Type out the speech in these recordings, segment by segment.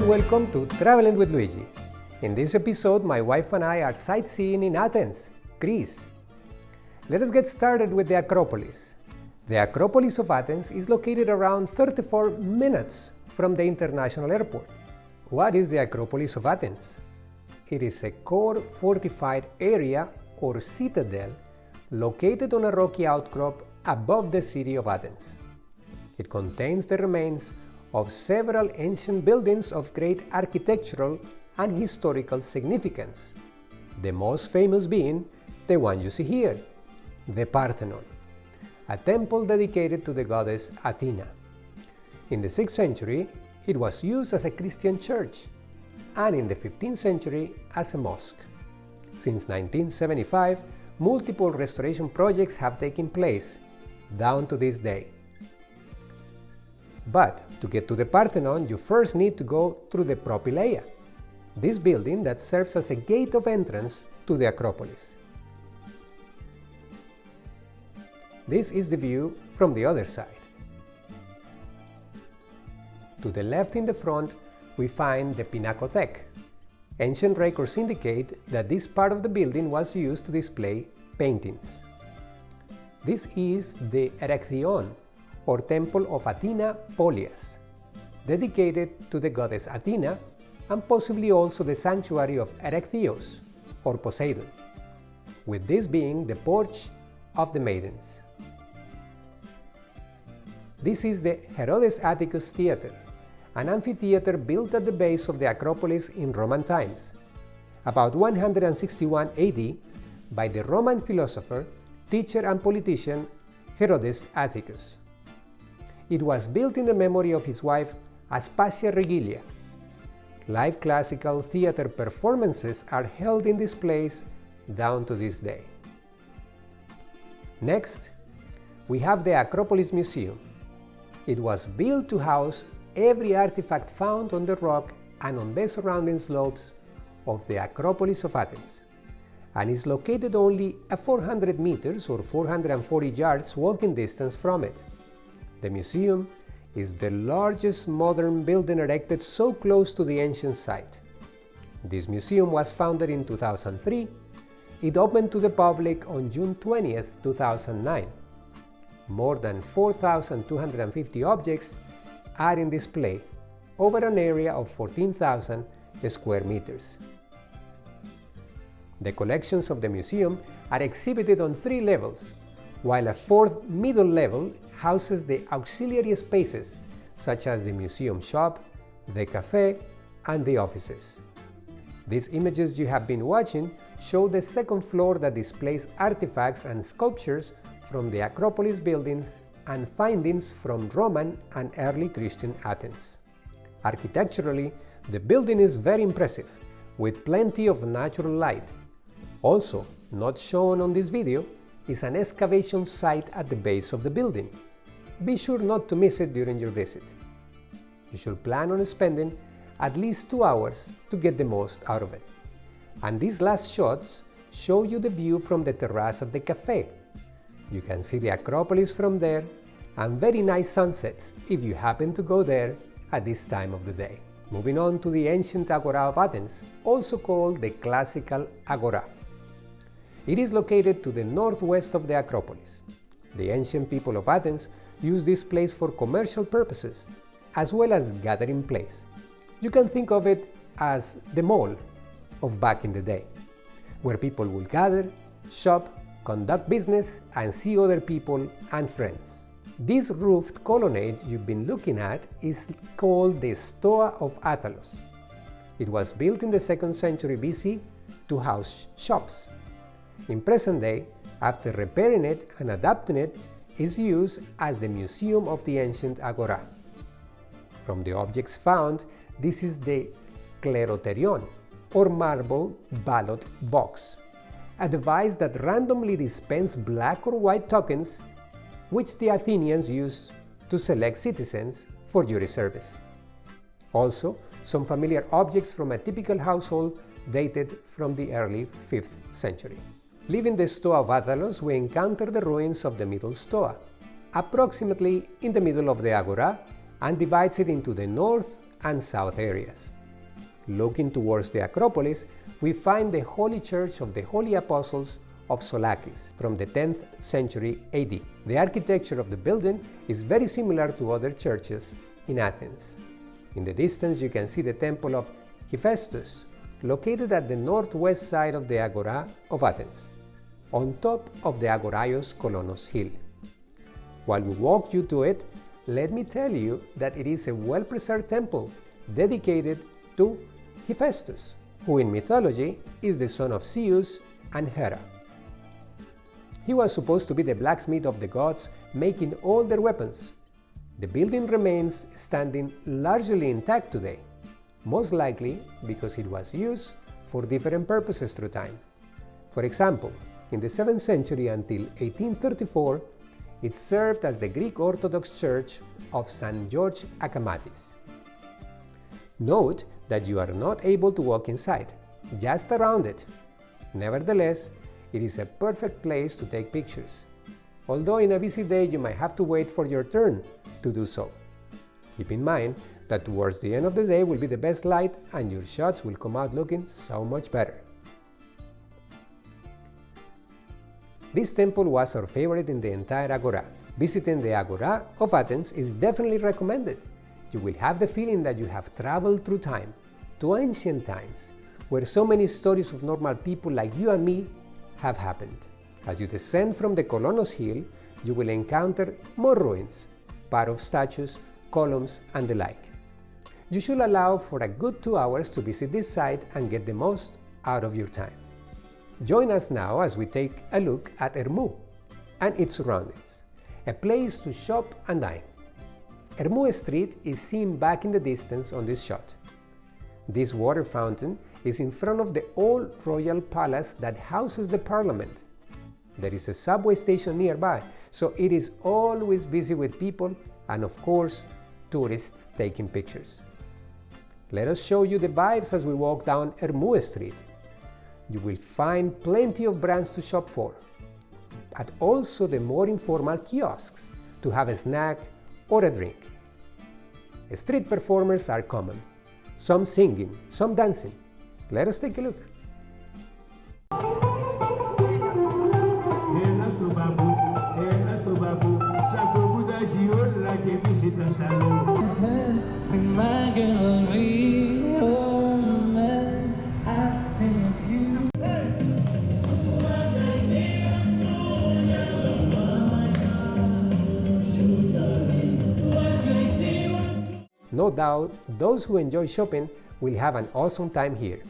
and welcome to Traveling with Luigi. In this episode, my wife and I are sightseeing in Athens, Greece. Let us get started with the Acropolis. The Acropolis of Athens is located around 34 minutes from the international airport. What is the Acropolis of Athens? It is a core fortified area or citadel located on a rocky outcrop above the city of Athens. It contains the remains of several ancient buildings of great architectural and historical significance, the most famous being the one you see here, the Parthenon, a temple dedicated to the goddess Athena. In the 6th century, it was used as a Christian church, and in the 15th century as a mosque. Since 1975, multiple restoration projects have taken place, down to this day. But to get to the Parthenon, you first need to go through the Propylaea, this building that serves as a gate of entrance to the Acropolis. This is the view from the other side. To the left in the front, we find the Pinacothek. Ancient records indicate that this part of the building was used to display paintings. This is the Erechtheion, or Temple of Athena Polias, dedicated to the goddess Athena, and possibly also the sanctuary of Erechtheos, or Poseidon, with this being the porch of the maidens. This is the Herodes Atticus Theatre, an amphitheater built at the base of the Acropolis in Roman times, about 161 AD, by the Roman philosopher, teacher and politician Herodes Atticus. It was built in the memory of his wife Aspasia Regilia. Live classical theater performances are held in this place down to this day. Next, we have the Acropolis Museum. It was built to house every artifact found on the rock and on the surrounding slopes of the Acropolis of Athens, and is located only a 400 meters or 440 yards walking distance from it. The museum is the largest modern building erected so close to the ancient site. This museum was founded in 2003. It opened to the public on June 20th, 2009. More than 4,250 objects are in display over an area of 14,000 square meters. The collections of the museum are exhibited on 3 levels, while a 4th middle level houses the auxiliary spaces such as the museum shop, the cafe, and the offices. These images you have been watching show the 2nd floor that displays artifacts and sculptures from the Acropolis buildings and findings from Roman and early Christian Athens. Architecturally, the building is very impressive, with plenty of natural light. Also, not shown on this video, is an excavation site at the base of the building. Be sure not to miss it during your visit. You should plan on spending at least 2 hours to get the most out of it. And these last shots show you the view from the terrace at the cafe. You can see the Acropolis from there, and very nice sunsets if you happen to go there at this time of the day. Moving on to the ancient Agora of Athens, also called the classical Agora. It is located to the northwest of the Acropolis. The ancient people of Athens used this place for commercial purposes, as well as gathering place. You can think of it as the mall of back in the day, where people will gather, shop, conduct business, and see other people and friends. This roofed colonnade you've been looking at is called the Stoa of Athens. It was built in the 2nd century BC to house shops. In present day, after repairing it and adapting it, is used as the Museum of the Ancient Agora. From the objects found, this is the Kleroterion, or marble ballot box, a device that randomly dispensed black or white tokens which the Athenians used to select citizens for jury service. Also, some familiar objects from a typical household dated from the early 5th century. Leaving the Stoa of Athens, we encounter the ruins of the Middle Stoa, approximately in the middle of the Agora, and divides it into the north and south areas. Looking towards the Acropolis, we find the Holy Church of the Holy Apostles of Solakis from the 10th century AD. The architecture of the building is very similar to other churches in Athens. In the distance you can see the temple of Hephaestus, located at the northwest side of the Agora of Athens, on top of the Agoraios Kolonos hill. While we walk you to it, let me tell you that it is a well-preserved temple dedicated to Hephaestus, who in mythology is the son of Zeus and Hera. He was supposed to be the blacksmith of the gods, making all their weapons. The building remains standing largely intact today, most likely because it was used for different purposes through time. For example, in the 7th century until 1834, it served as the Greek Orthodox Church of St. George Akamathis. Note that you are not able to walk inside, just around it. Nevertheless, it is a perfect place to take pictures, although in a busy day you might have to wait for your turn to do so. Keep in mind that towards the end of the day will be the best light and your shots will come out looking so much better. This temple was our favorite in the entire Agora. Visiting the Agora of Athens is definitely recommended. You will have the feeling that you have traveled through time, to ancient times, where so many stories of normal people like you and me have happened. As you descend from the Kolonos hill, you will encounter more ruins, part of statues, columns, and the like. You should allow for a good 2 hours to visit this site and get the most out of your time. Join us now as we take a look at Emu and its surroundings, a place to shop and dine. Emu Street is seen back in the distance on this shot. This water fountain is in front of the old royal palace that houses the parliament. There is a subway station nearby, so it is always busy with people and of course tourists taking pictures. Let us show you the vibes as we walk down Emu Street. You will find plenty of brands to shop for, but also the more informal kiosks to have a snack or a drink. Street performers are common, some singing, some dancing. Let us take a look. No doubt, those who enjoy shopping will have an awesome time here.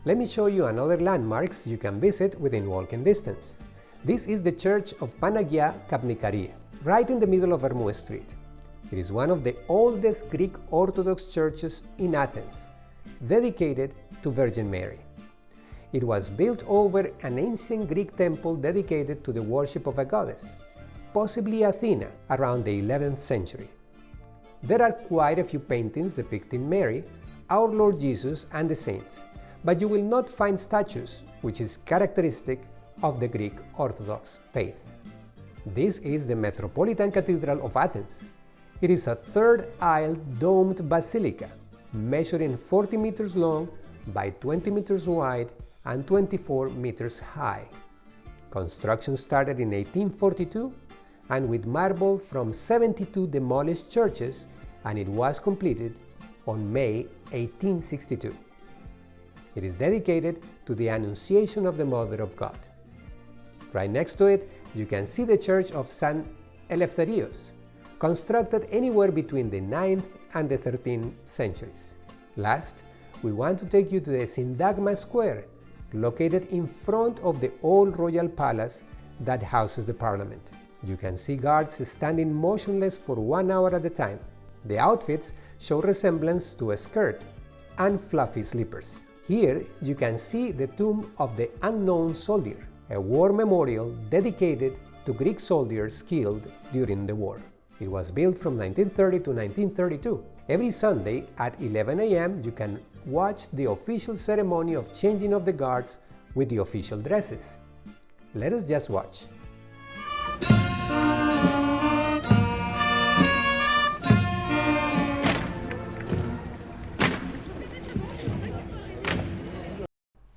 Let me show you another landmarks you can visit within walking distance. This is the church of Panagia Kapnekarea, right in the middle of Emu Street. It is one of the oldest Greek Orthodox churches in Athens, dedicated to Virgin Mary. It was built over an ancient Greek temple dedicated to the worship of a goddess, possibly Athena, around the 11th century. There are quite a few paintings depicting Mary, our Lord Jesus, and the saints, but you will not find statues, which is characteristic of the Greek Orthodox faith. This is the Metropolitan Cathedral of Athens. It is a third-aisle domed basilica, measuring 40 meters long by 20 meters wide and 24 meters high. Construction started in 1842, and with marble from 72 demolished churches, and it was completed on May 1862. It is dedicated to the Annunciation of the Mother of God. Right next to it, you can see the Church of St. Eleftherios, constructed anywhere between the 9th and the 13th centuries. Last, we want to take you to the Syntagma Square, located in front of the old royal palace that houses the parliament. You can see guards standing motionless for 1 hour at a time. The outfits show resemblance to a skirt and fluffy slippers. Here you can see the tomb of the unknown soldier, a war memorial dedicated to Greek soldiers killed during the war. It was built from 1930 to 1932. Every Sunday at 11 a.m. you can watch the official ceremony of changing of the guards with the official dresses. Let us just watch.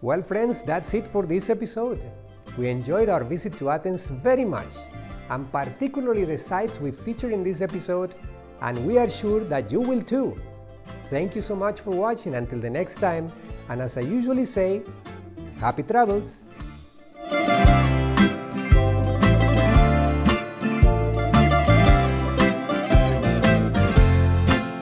Well friends, that's it for this episode. We enjoyed our visit to Athens very much, and particularly the sites we featured in this episode, and we are sure that you will too. Thank you so much for watching until the next time, and as I usually say, happy travels!